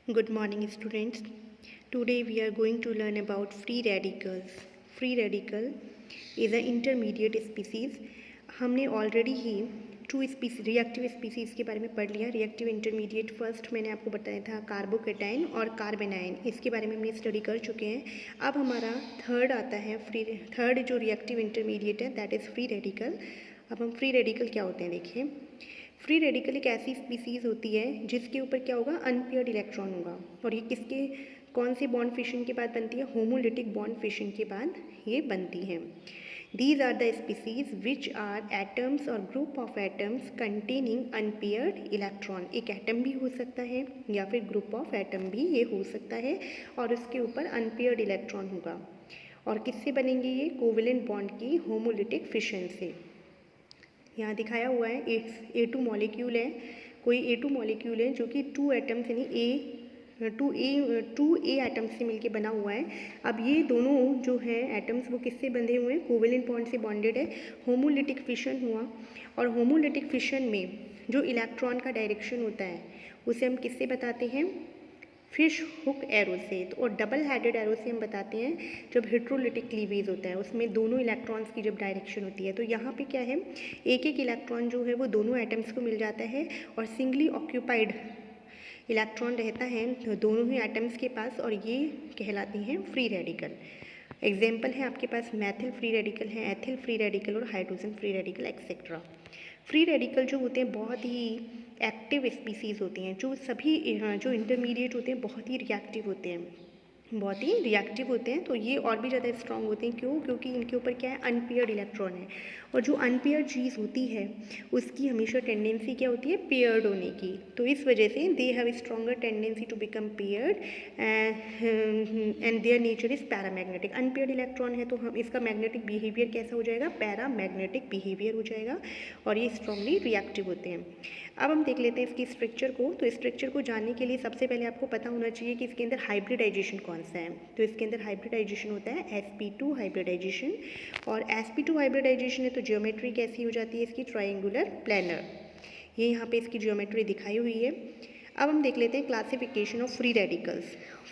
Good morning, students. Today we are going to learn about free radicals. Free radical is an intermediate species. हमने already ही two species reactive species के बारे में पढ़ लिया. Reactive intermediate first मैंने आपको बताया था कार्बोकेटाइन और कार्बेनाइन, इसके बारे में हमने स्टडी कर चुके हैं. अब हमारा थर्ड आता है थर्ड जो रिएक्टिव इंटरमीडिएट है दैट इज़ फ्री रेडिकल. अब हम फ्री रेडिकल क्या होते हैं देखिए. फ्री रेडिकल एक ऐसी स्पीसीज़ होती है जिसके ऊपर क्या होगा, अनपेयर्ड इलेक्ट्रॉन होगा. और ये किसके कौन से बॉन्ड फिशन के बाद बनती है, होमोलिटिक बॉन्ड फिशन के बाद ये बनती हैं. These are the species which are atoms और group of atoms containing unpaired electron. एक एटम भी हो सकता है या फिर ग्रुप ऑफ एटम भी ये हो सकता है और उसके ऊपर अनपेयर्ड इलेक्ट्रॉन होगा. और किससे बनेंगे ये, कोवेलेंट बॉन्ड की होमोलिटिक फिशन से. यहाँ दिखाया हुआ है A2 मॉलिक्यूल है, कोई A2 मॉलिक्यूल है जो कि टू एटम्स यानी टू ए एटम्स से मिलके बना हुआ है. अब ये दोनों जो है एटम्स वो किससे बंधे हुए हैं, कोवेलेंट बॉन्ड से बॉन्डेड है. होमोलिटिक फिशन हुआ और होमोलिटिक फिशन में जो इलेक्ट्रॉन का डायरेक्शन होता है उसे हम किससे बताते हैं, फिश हुक एरो से. और डबल हेडेड एरो से हम बताते हैं जब हेट्रोलिटिक क्लीवेज होता है, उसमें दोनों इलेक्ट्रॉन्स की जब डायरेक्शन होती है. तो यहाँ पे क्या है, एक एक इलेक्ट्रॉन जो है वो दोनों एटम्स को मिल जाता है और सिंगली ऑक्यूपाइड इलेक्ट्रॉन रहता है दोनों ही एटम्स के पास, और ये कहलाती हैं फ्री रेडिकल. एग्जाम्पल है आपके पास मैथिल फ्री रेडिकल है, एथिल फ्री रेडिकल और hydrogen free radical etcetera. Free radical जो होते हैं बहुत ही एक्टिव स्पीसीज़ होती हैं, जो सभी जो इंटरमीडिएट होते हैं बहुत ही रिएक्टिव होते हैं, बहुत ही रिएक्टिव होते हैं. तो ये और भी ज़्यादा स्ट्रॉन्ग होते हैं. क्यों, क्योंकि इनके ऊपर क्या है, अनपेयर्ड इलेक्ट्रॉन है. और जो अनपेयर्ड चीज़ होती है उसकी हमेशा टेंडेंसी क्या होती है, पेयर्ड होने की. तो इस वजह से they have stronger tendency to become paired and their nature is paramagnetic. Unpaired electron है तो हम इसका मैग्नेटिक बिहेवियर कैसा हो जाएगा, पैरामैग्नेटिक बिहेवियर हो जाएगा. और ये स्ट्रांगली रिएक्टिव होते हैं. अब हम देख लेते हैं इसकी स्ट्रक्चर को. तो स्ट्रक्चर को जानने के लिए सबसे पहले आपको पता होना चाहिए कि इसके अंदर हाइब्रिडाइजेशन कौन सा है. तो इसके अंदर हाइब्रिडाइजेशन होता है sp2 हाइब्रिडाइजेशन. और sp2 हाइब्रिडाइजेशन है तो ज्योमेट्री कैसी हो जाती है इसकी, ट्रायंगुलर प्लेनर. ये यहाँ पे इसकी ज्योमेट्री दिखाई हुई है. अब हम देख लेते हैं classification of free radicals.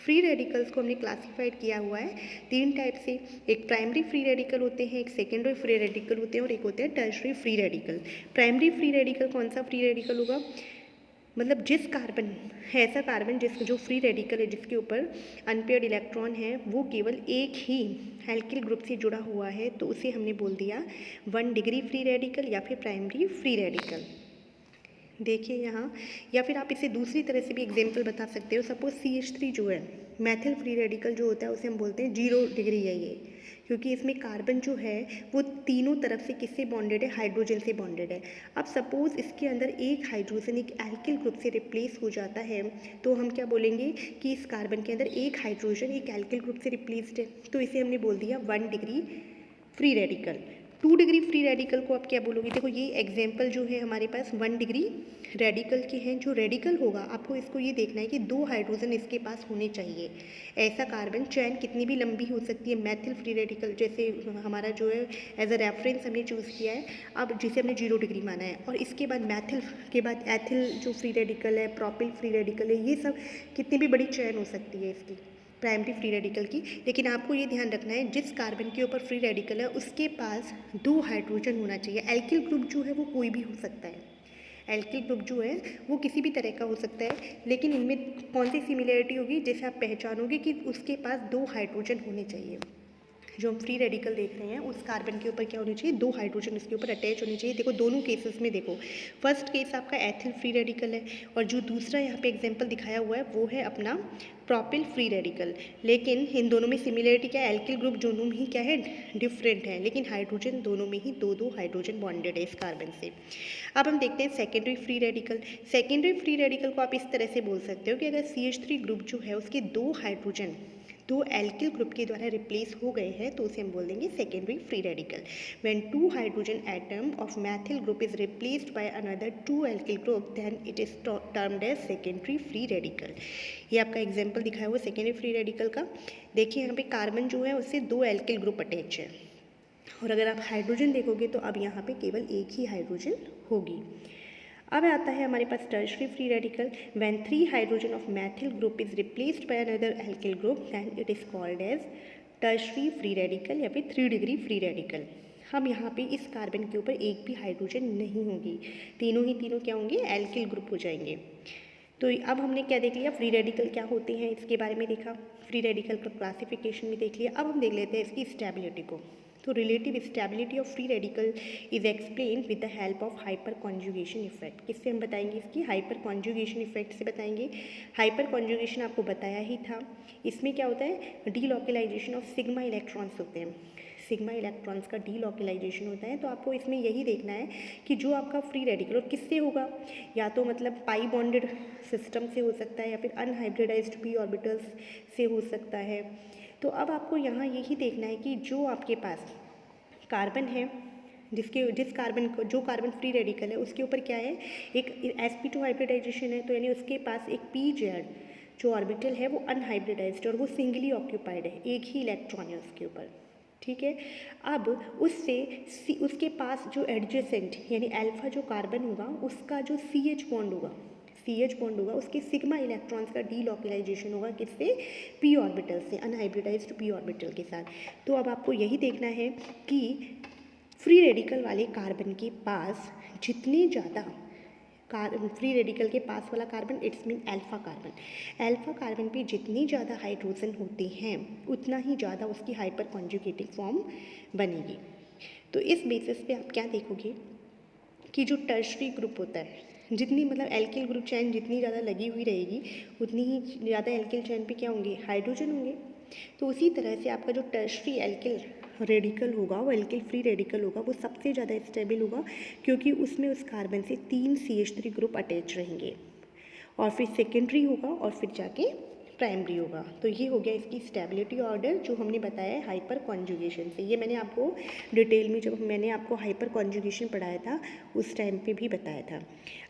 Free radicals को हमने क्लासिफाइड किया हुआ है तीन टाइप से. एक प्राइमरी फ्री रेडिकल होते हैं, एक सेकेंडरी फ्री रेडिकल होते हैं और एक होते हैं tertiary free radical. Primary free radical कौन सा फ्री रेडिकल होगा, मतलब जिस कार्बन है, ऐसा कार्बन जो फ्री रेडिकल है जिसके ऊपर अनपेयर्ड इलेक्ट्रॉन है वो केवल एक ही एल्किल ग्रुप से जुड़ा हुआ है, तो उसे हमने बोल दिया 1 डिग्री फ्री रेडिकल या फिर प्राइमरी फ्री रेडिकल. देखिए यहाँ, या फिर आप इसे दूसरी तरह से भी एग्जाम्पल बता सकते हो. सपोज CH3 जो है मैथिल फ्री रेडिकल जो होता है उसे हम बोलते हैं 0 डिग्री है ये, क्योंकि इसमें कार्बन जो है वो तीनों तरफ से किससे बॉन्डेड है, हाइड्रोजन से बॉन्डेड है. अब सपोज इसके अंदर एक हाइड्रोजन एक एल्किल ग्रुप से रिप्लेस हो जाता है तो हम क्या बोलेंगे कि इस कार्बन के अंदर एक हाइड्रोजन एक एल्किल ग्रुप से रिप्लेस्ड है, तो इसे हमने बोल दिया 1 degree free radical. 2 degree free radical को आप क्या बोलोगे, देखो ये एग्जाम्पल जो है हमारे पास 1 डिग्री रेडिकल के हैं. जो रेडिकल होगा आपको इसको ये देखना है कि 2 हाइड्रोजन इसके पास होने चाहिए. ऐसा कार्बन चैन कितनी भी लंबी हो सकती है. मैथिल फ्री रेडिकल जैसे हमारा जो है एज अ रेफरेंस हमने चूज़ किया है, अब जिसे हमने 0 डिग्री माना है. और इसके बाद मैथिल के बाद एथिल जो फ्री रेडिकल है, प्रोपिल फ्री रेडिकल है, ये सब कितनी भी बड़ी चैन हो सकती है इसकी प्राइमरी फ्री रेडिकल की. लेकिन आपको ये ध्यान रखना है जिस कार्बन के ऊपर फ्री रेडिकल है उसके पास 2 हाइड्रोजन होना चाहिए. एल्किल ग्रुप जो है वो कोई भी हो सकता है, एल्किल ग्रुप जो है वो किसी भी तरह का हो सकता है, लेकिन इनमें कौन सी सिमिलरिटी होगी, जैसे आप पहचानोगे कि उसके पास 2 हाइड्रोजन होने चाहिए. जो हम फ्री रेडिकल देख रहे हैं उस कार्बन के ऊपर क्या होनी चाहिए, 2 हाइड्रोजन उसके ऊपर अटैच होने चाहिए. देखो दोनों केसेस में देखो, फर्स्ट केस आपका एथिल फ्री रेडिकल है और जो दूसरा यहाँ पे एग्जांपल दिखाया हुआ है वो है अपना प्रोपिल फ्री रेडिकल. लेकिन इन दोनों में सिमिलरिटी क्या है, एल्किल ग्रुप दोनों में ही क्या है, डिफरेंट है, लेकिन हाइड्रोजन दोनों में ही 2-2 हाइड्रोजन बॉन्डेड है इस कार्बन से. अब हम देखते हैं secondary free radical. Secondary free radical को आप इस तरह से बोल सकते हो कि अगर CH3 ग्रुप जो है उसके 2 हाइड्रोजन 2 एल्किल ग्रुप के द्वारा रिप्लेस हो गए हैं तो उसे हम बोल देंगे secondary free radical. When 2 hydrogen atom of methyl group is replaced by another 2 alkyl group then it is termed as secondary free radical. ये आपका एग्जांपल दिखाया हुआ सेकेंडरी फ्री रेडिकल का. देखिए यहाँ पे कार्बन जो है उससे 2 एल्किल ग्रुप अटैच है और अगर आप हाइड्रोजन देखोगे तो अब यहाँ पे केवल एक ही हाइड्रोजन होगी. अब आता है हमारे पास tertiary free radical. When 3 hydrogen of methyl group is replaced by another alkyl group then it is called as tertiary free radical या फिर 3 डिग्री फ्री रेडिकल। हम यहाँ पे इस कार्बन के ऊपर एक भी हाइड्रोजन नहीं होंगी, तीनों ही तीनों क्या होंगे, एल्किल ग्रुप हो जाएंगे। तो अब हमने क्या देख लिया, फ्री रेडिकल क्या होते हैं इसके बारे में देखा, फ्री रेडिकल का क्लासिफिकेशन भी देख लिया। अब हम देख लेते हैं इसकी स्टेबिलिटी को। तो relative stability of free radical is explain with the help of hyper conjugation effect. किससे हम बताएंगे, इसकी हाइपर कॉन्जुगेशन इफेक्ट से बताएंगे। हाइपर कॉन्जुगेशन आपको बताया ही था। इसमें क्या होता है, डीलोकेलाइजेशन ऑफ सिग्मा इलेक्ट्रॉन्स होते हैं, सिग्मा इलेक्ट्रॉन्स का डीलोकेलाइजेशन होता है। तो आपको इसमें यही देखना है कि जो आपका फ्री रेडिकल और किससे होगा, या तो मतलब पाई बॉन्डेड सिस्टम से हो सकता है या फिर अनहाइब्रिडाइज्ड पी ऑर्बिटल्स से हो सकता है। तो अब आपको यहाँ यही देखना है कि जो आपके पास कार्बन है, जिस कार्बन को, जो कार्बन फ्री रेडिकल है उसके ऊपर क्या है, एक sp2 हाइब्रिडाइजेशन है। तो यानी उसके पास एक pz जो ऑर्बिटल है वो अनहाइब्रिडाइज्ड और वो सिंगली ऑक्यूपाइड है, एक ही इलेक्ट्रॉन है उसके ऊपर, ठीक है। अब उसके पास जो एडजेसेंट यानी अल्फा जो कार्बन होगा उसका जो CH बॉन्ड होगा उसके सिग्मा इलेक्ट्रॉन्स का डीलोकेलाइजेशन होगा किससे, p ऑर्बिटल से, अनहाइब्रिडाइज्ड p ऑर्बिटल के साथ। तो अब आपको यही देखना है कि फ्री रेडिकल वाले कार्बन के पास जितने ज़्यादा फ्री रेडिकल के पास वाला carbon, it's mean alpha carbon पे जितनी ज़्यादा हाइड्रोजन होते हैं उतना ही ज़्यादा उसकी हाइपर कॉन्जुगेटिव फॉर्म बनेगी। तो इस बेसिस पे आप क्या देखोगे कि जो टर्शरी ग्रुप होता है, जितनी मतलब एल्किल ग्रुप चैन जितनी ज़्यादा लगी हुई रहेगी उतनी ही ज़्यादा एल्किल चैन पे क्या होंगे, हाइड्रोजन होंगे। तो उसी तरह से आपका जो टर्शरी एल्किल रेडिकल होगा, वो एल्किल फ्री रेडिकल होगा, वो सबसे ज़्यादा स्टेबल होगा क्योंकि उसमें उस कार्बन से 3 CH3 ग्रुप अटैच रहेंगे, और फिर सेकेंडरी होगा और फिर जाके प्राइमरी होगा। तो ये हो गया इसकी स्टेबिलिटी ऑर्डर जो हमने बताया है हाइपर कॉन्जुगेशन से। ये मैंने आपको डिटेल में, जब मैंने आपको हाइपर कॉन्जुगेशन पढ़ाया था उस टाइम पे भी बताया था।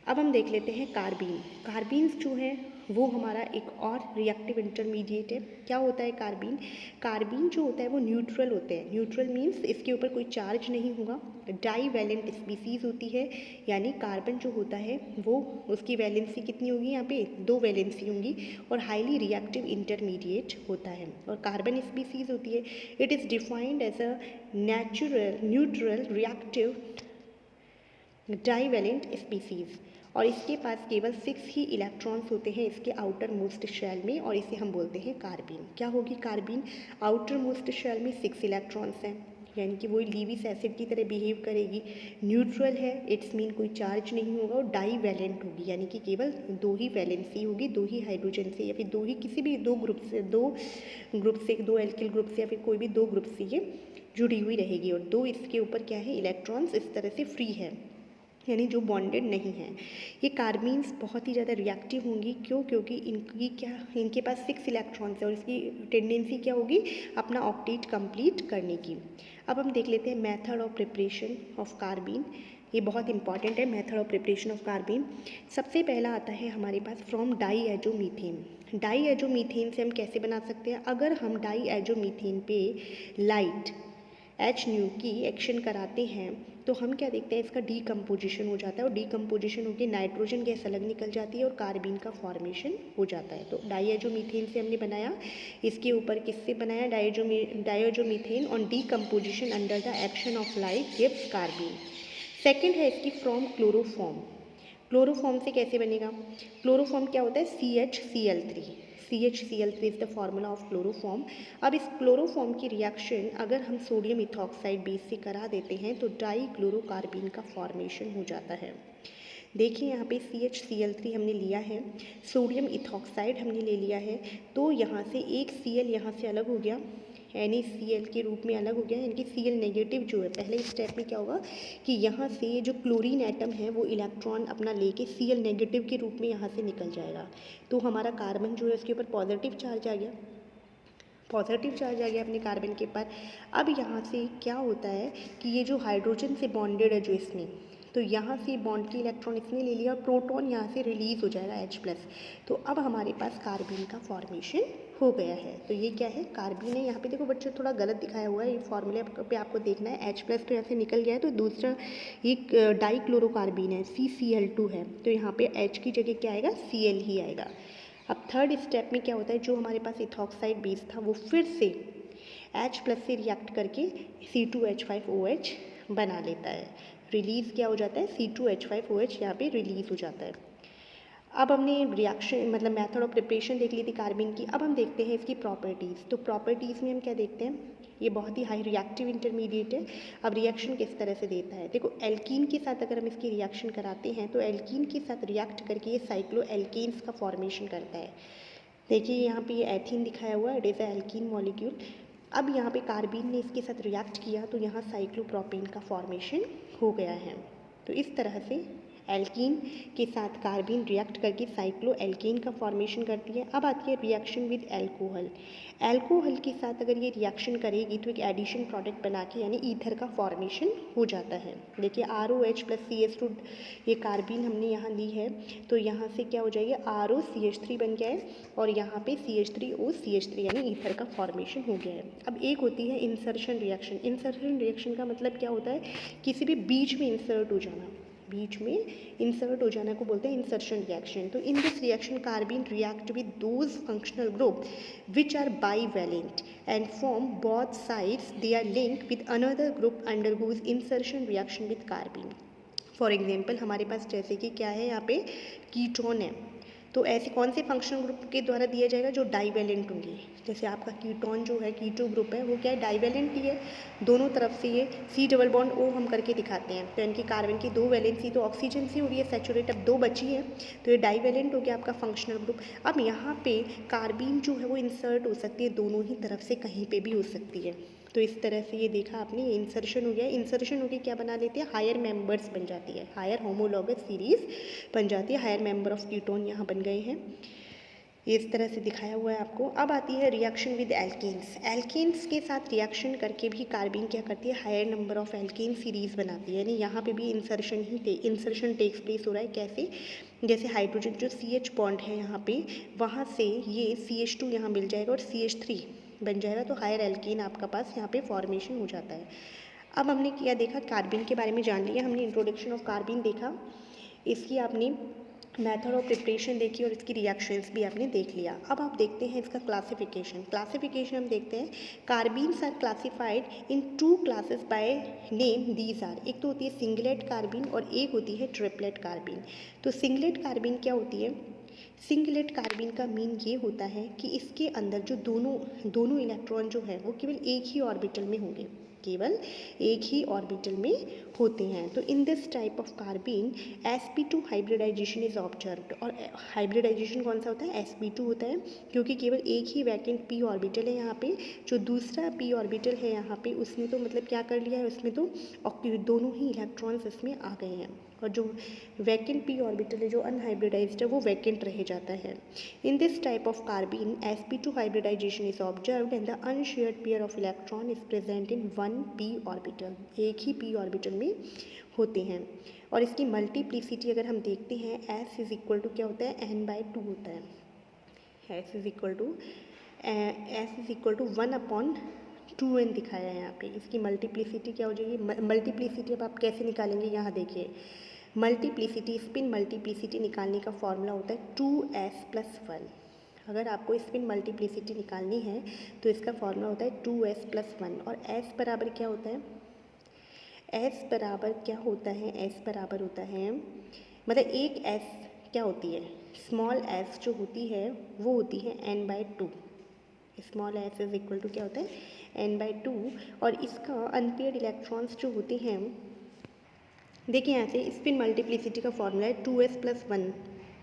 अब हम देख लेते हैं कार्बीन। कार्बीन्स जो है वो हमारा एक और रिएक्टिव इंटरमीडिएट है। क्या होता है कार्बीन, कार्बीन जो होता है वो न्यूट्रल होते हैं। न्यूट्रल मीन्स इसके ऊपर कोई चार्ज नहीं होगा। डाई वैलेंट स्पीसीज होती है, यानी कार्बन जो होता है वो, उसकी वैलेंसी कितनी होगी, यहाँ पे 2 वैलेंसी होंगी, और हाईली रिएक्टिव इंटरमीडिएट होता है। और कार्बन स्पीसीज होती है, it is defined as a neutral reactive divalent species, और इसके पास केवल 6 ही इलेक्ट्रॉन्स होते हैं इसके आउटर मोस्ट शेल में, और इसे हम बोलते हैं कार्बीन। क्या होगी कार्बीन, आउटर मोस्ट शेल में 6 इलेक्ट्रॉन्स हैं, यानी कि वो लीविस एसिड की तरह बिहेव करेगी। न्यूट्रल है, इट्स मीन कोई चार्ज नहीं होगा, और डाई वैलेंट होगी, यानी कि केवल 2 ही वैलेंसी होगी, 2 ही हाइड्रोजन से या फिर 2 ही किसी भी 2 ग्रुप से, 2 एल्किल ग्रुप से या फिर कोई भी 2 ग्रुप से ये जुड़ी हुई रहेगी, और 2 इसके ऊपर क्या है, इलेक्ट्रॉन्स इस तरह से फ्री है, यानी जो बॉन्डेड नहीं है। ये कार्बीन्स बहुत ही ज़्यादा रिएक्टिव होंगी, क्यों, क्योंकि इनके पास 6 इलेक्ट्रॉन्स है, और इसकी टेंडेंसी क्या होगी, अपना ऑक्टेट कंप्लीट करने की। अब हम देख लेते हैं method of preparation of carbene. ये बहुत इंपॉर्टेंट है, method of preparation of carbene. सबसे पहला आता है हमारे पास फ्रॉम डाई एजोमीथेन। डाई एजोमीथेन से हम कैसे बना सकते हैं, अगर हम डाई एजोमीथेन पे लाइट HNu की एक्शन कराते हैं तो हम क्या देखते हैं, इसका डीकम्पोजिशन हो जाता है, और डीकम्पोजिशन होकर नाइट्रोजन गैस अलग निकल जाती है और कार्बीन का फॉर्मेशन हो जाता है। तो डाईएजोमीथेन से हमने बनाया, इसके ऊपर किससे बनाया, diazomethane on decomposition under the action of light gives carbene. Second है इसकी फ्रॉम क्लोरोफॉर्म। क्लोरोफॉर्म से कैसे बनेगा, क्लोरोफॉर्म क्या होता है, CHCl3 is the formula of chloroform. अब इस क्लोरोफॉर्म की रिएक्शन अगर हम सोडियम इथॉक्साइड बेस से करा देते हैं तो डाई क्लोरोकार्बीन का फॉर्मेशन हो जाता है। देखिए यहाँ पे CHCl3 हमने लिया है, सोडियम इथॉक्साइड हमने ले लिया है, तो यहाँ से एक Cl यहाँ से अलग हो गया, NaCl के रूप में अलग हो गया, यानी कि Cl नेगेटिव जो है, पहले स्टेप में क्या होगा कि यहाँ से जो क्लोरीन एटम है वो इलेक्ट्रॉन अपना लेके Cl नेगेटिव के रूप में यहाँ से निकल जाएगा, तो हमारा कार्बन जो है उसके ऊपर पॉजिटिव चार्ज आ गया, अपने कार्बन के ऊपर। अब यहाँ से क्या होता है कि ये जो हाइड्रोजन से बॉन्डेड है जो इसमें, तो यहाँ से बॉन्ड की इलेक्ट्रॉन इसने ले लिया और प्रोटॉन यहाँ से रिलीज़ हो जाएगा H+। तो अब हमारे पास कार्बन का फॉर्मेशन हो गया है। तो ये क्या है, कार्बन है। यहाँ पे देखो बच्चों थोड़ा गलत दिखाया हुआ है, ये फॉर्मूले पे आपको देखना है। H+ तो यहाँ से निकल गया है, तो दूसरा एक डाइक्लोरोकार्बन है, CCl2 है, तो यहाँ पे H की जगह क्या आएगा, Cl ही आएगा। अब थर्ड स्टेप में क्या होता है, जो हमारे पास इथॉक्साइड बेस था वो फिर से H+ से रिएक्ट करके C2H5OH बना लेता है। रिलीज़ क्या हो जाता है, C2H5OH यहाँ पे रिलीज़ हो जाता है। अब हमने रिएक्शन मतलब मेथड ऑफ प्रिपरेशन देख ली थी कार्बन की। अब हम देखते हैं इसकी प्रॉपर्टीज़। तो प्रॉपर्टीज़ में हम क्या देखते हैं, ये बहुत ही हाई रिएक्टिव इंटरमीडिएट है। अब रिएक्शन किस तरह से देता है, देखो एल्कीन के साथ अगर हम इसकी रिएक्शन कराते हैं तो एल्कीन के साथ रिएक्ट करके ये साइक्लो एल्केन्स का फॉर्मेशन करता है। देखिए यहाँ पे ये एथीन दिखाया हुआ है, it is a alkene molecule. अब यहाँ पे कार्बन ने इसके साथ रिएक्ट किया तो यहाँ साइक्लोप्रोपेन का फॉर्मेशन हो गया है। तो इस तरह से एल्कीन के साथ कार्बन रिएक्ट करके साइक्लो एल्केन का फॉर्मेशन करती है। अब आती है रिएक्शन विद एल्कोहल। एल्कोहल के साथ अगर ये रिएक्शन करेगी तो एक एडिशन प्रोडक्ट बना के यानी ईथर का फॉर्मेशन हो जाता है। देखिए ROH + CH2 ये कार्बन हमने यहाँ ली है, तो यहाँ से क्या हो जाएगी, ROCH3 बन गया है और यहाँ पे CH3OCH3 यानी ईथर का फॉर्मेशन हो गया है। अब एक होती है इंसर्शन रिएक्शन। इंसर्शन रिएक्शन का मतलब क्या होता है, किसी भी बीच में इंसर्ट हो जाना, बीच में इंसर्ट हो जाना को बोलते हैं इंसर्शन रिएक्शन। तो in this reaction carbon react with those functional group which are bivalent and form both sides they are link with another group undergoes insertion reaction with carbon. For example हमारे पास जैसे कि क्या है, यहाँ पे ketone है, तो ऐसे कौन से फंक्शनल ग्रुप के द्वारा दिया जाएगा, जो डाइवेलेंट होंगे। जैसे आपका कीटोन जो है, कीटो ग्रुप है, वो क्या है, डाइवेलेंट ही है। दोनों तरफ से ये C डबल बॉन्ड O हम करके दिखाते हैं, तो इनकी कार्बन की 2 वैलेंसी तो ऑक्सीजन से हो रही है सैचुरेट, अब 2 बची है, तो ये डाइवेलेंट हो गया आपका फंक्शनल ग्रुप। अब यहाँ पे कार्बन जो है वो इंसर्ट हो सकती है, दोनों ही तरफ से कहीं पर भी हो सकती है। तो इस तरह से ये देखा आपने, इंसर्शन हो गया। इंसर्शन होकर क्या बना लेते हैं, हायर मेंबर्स बन जाती है, हायर होमोलॉगस सीरीज बन जाती है, हायर मेंबर ऑफ कीटोन यहाँ बन गए हैं। इस तरह से दिखाया हुआ है आपको। अब आती है रिएक्शन विद एल्केन्स। एल्केन्स के साथ रिएक्शन करके भी कार्बन क्या करती है, higher number of alkane series बनाती है, यानी यहाँ पे भी इंसर्शन टेक्स प्लेस हो रहा है। कैसे, जैसे हाइड्रोजन जो CH बॉन्ड है यहाँ पे, वहाँ से ये CH2 यहाँ मिल जाएगा और CH3 बन जाएगा, तो हायर एल्केन आपका पास यहाँ पे फॉर्मेशन हो जाता है। अब हमने क्या देखा, कार्बन के बारे में जान लिया हमने, इंट्रोडक्शन ऑफ कार्बन देखा, इसकी आपने मेथड ऑफ प्रिपरेशन देखी और इसकी रिएक्शंस भी आपने देख लिया। अब आप देखते हैं इसका क्लासिफिकेशन हम देखते हैं। Carbons are classified in 2 classes by name, these are, एक तो होती है सिंगलेट कार्बन और एक होती है ट्रिपलेट कार्बन। तो सिंगलेट कार्बन क्या होती है, सिंगलेट कार्बन का मीन ये होता है कि इसके अंदर जो दोनों इलेक्ट्रॉन जो है वो केवल एक ही ऑर्बिटल में होंगे, केवल एक ही ऑर्बिटल में होते हैं। तो in this type of carbon sp2 hybridization is observed. और हाइब्रिडाइजेशन कौन सा होता है, sp2 होता है, क्योंकि केवल एक ही वैकेंट p ऑर्बिटल है यहाँ पे। जो दूसरा p ऑर्बिटल है यहाँ पे, उसने तो मतलब क्या कर लिया है, उसमें तो दोनों ही इलेक्ट्रॉन्स इसमें आ गए हैं, और जो वैकेंट p ऑर्बिटल है जो अनहाइब्रिडाइज्ड है वो वैकेंट रह जाता है। In this type of carbon sp2 hybridization is observed and the unshared pair of electron is present in 1 p orbital, एक ही p ऑर्बिटल में होते हैं। और इसकी मल्टीप्लिसिटी अगर हम देखते हैं, s इज इक्वल टू क्या होता है, n/2 होता है, s is equal to 1/2n दिखाया है यहाँ पे। इसकी मल्टीप्लिसिटी क्या हो जाएगी, मल्टीप्लिसिटी अब आप कैसे निकालेंगे, यहाँ देखिए, मल्टीप्लिसिटी, स्पिन मल्टीप्लिसिटी निकालने का फॉर्मूला होता है 2s + 1। अगर आपको स्पिन मल्टीप्लिसिटी निकालनी है तो इसका फॉर्मूला होता है 2s + 1। और s बराबर क्या होता है, s बराबर क्या होता है, s बराबर होता है, मतलब एक s क्या होती है, स्मॉल s जो होती है वो होती है n/2। Small s is equal to क्या होता है, n/2। और इसका अनपेयर्ड इलेक्ट्रॉन्स जो होते हैं, देखिए यहाँ से स्पिन मल्टीप्लिसिटी का फॉर्मूला है 2s + 1,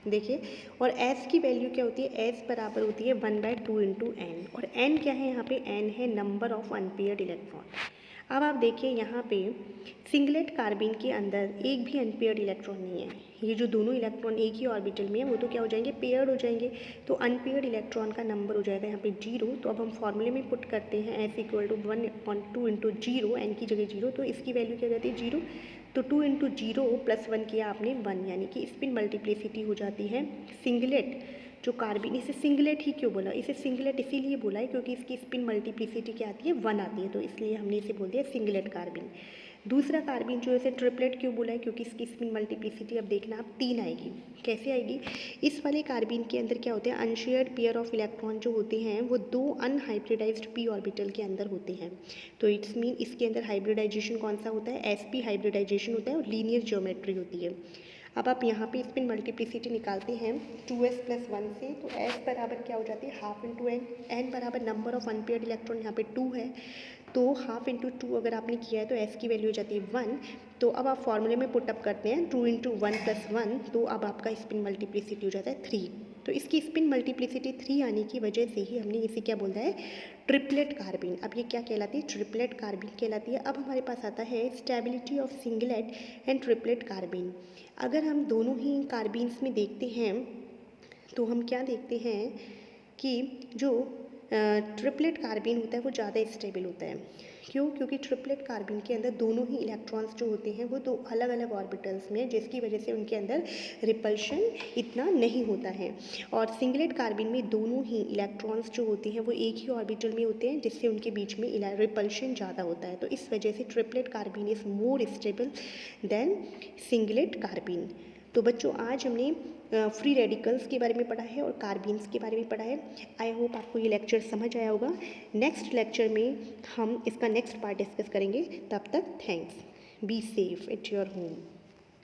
देखिए, और s की वैल्यू क्या होती है, s बराबर होती है 1/2 × n। और n क्या है यहाँ पे, n है नंबर ऑफ अनपेयर्ड इलेक्ट्रॉन। अब आप देखिए यहाँ पे सिंगलेट कार्बन के अंदर एक भी अनपेयर्ड इलेक्ट्रॉन नहीं है, ये जो दोनों इलेक्ट्रॉन एक ही ऑर्बिटल में है वो तो क्या हो जाएंगे, पेयर्ड हो जाएंगे, तो अनपेयर्ड इलेक्ट्रॉन का नंबर हो जाएगा यहाँ पे 0। तो अब हम फॉर्मूले में पुट करते हैं s = 1/2 × 0, n की जगह 0, तो इसकी वैल्यू क्या जाती है 0। तो 2 इंटू 0 प्लस 1 किया आपने 1, यानी कि स्पिन मल्टीप्लिसिटी हो जाती है सिंगलेट जो कार्बिन। इसे सिंगलेट ही क्यों बोला, इसे सिंगलेट इसीलिए बोला है क्योंकि इसकी स्पिन मल्टीप्लिसिटी क्या आती है 1 आती है, तो इसलिए हमने इसे बोल दिया सिंगलेट कार्बिन। दूसरा कार्बिन जो है इसे ट्रिपलेट क्यों बोला है, क्योंकि इसकी स्पिन मल्टीप्लिसिटी अब देखना आप 3 आएगी। कैसे आएगी, इस वाले कार्बिन के अंदर क्या होते हैं, अनशेयर्ड पेयर ऑफ इलेक्ट्रॉन जो होते हैं वो 2 अनहाइब्रिडाइज्ड पी ऑर्बिटल के अंदर होते हैं। तो इट्स मीन इसके अंदर हाइब्रिडाइजेशन कौन सा होता है, sp हाइब्रिडाइजेशन होता है और लीनियर ज्योमेट्री होती है। अब आप यहाँ पे स्पिन मल्टीप्लिसिटी निकालते हैं 2s + 1 से, तो s बराबर क्या हो जाती है हाफ इंटू एन, एन बराबर नंबर ऑफ अनपेयर्ड इलेक्ट्रॉन यहाँ पे 2 है, तो हाफ इंटू 2 अगर आपने किया है तो s की वैल्यू हो जाती है 1। तो अब आप फॉर्मूले में पुटअप करते हैं 2 इंटू 1 + 1, तो अब आपका स्पिन मल्टीप्लिसिटी हो जाता है 3। तो इसकी स्पिन मल्टीप्लिसिटी 3 आने की वजह से ही हमने इसे क्या बोलता है ट्रिपलेट कार्बिन। अब ये क्या कहलाती है, ट्रिपलेट कार्बिन कहलाती है। अब हमारे पास आता है stability of singlet and triplet carbene. अगर हम दोनों ही कार्बिन्स में देखते हैं तो हम क्या देखते हैं कि जो ट्रिपलेट कार्बिन होता है वो ज़्यादा स्टेबल होता है। क्यों, क्योंकि ट्रिपलेट कार्बिन के अंदर दोनों ही इलेक्ट्रॉन्स जो होते हैं वो 2 अलग अलग ऑर्बिटल्स में, जिसकी वजह से उनके अंदर रिपल्शन इतना नहीं होता है। और सिंगलेट कार्बिन में दोनों ही इलेक्ट्रॉन्स जो होते हैं वो एक ही ऑर्बिटल में होते हैं, जिससे उनके बीच में रिपल्शन ज़्यादा होता है। तो इस वजह से triplet carbene is more stable than singlet carbene. तो बच्चों आज हमने फ्री रेडिकल्स के बारे में पढ़ा है और कार्बिन्स के बारे में पढ़ा है। आई होप आपको ये लेक्चर समझ आया होगा। नेक्स्ट लेक्चर में हम इसका नेक्स्ट पार्ट डिस्कस करेंगे। तब तक thanks, be safe at your home.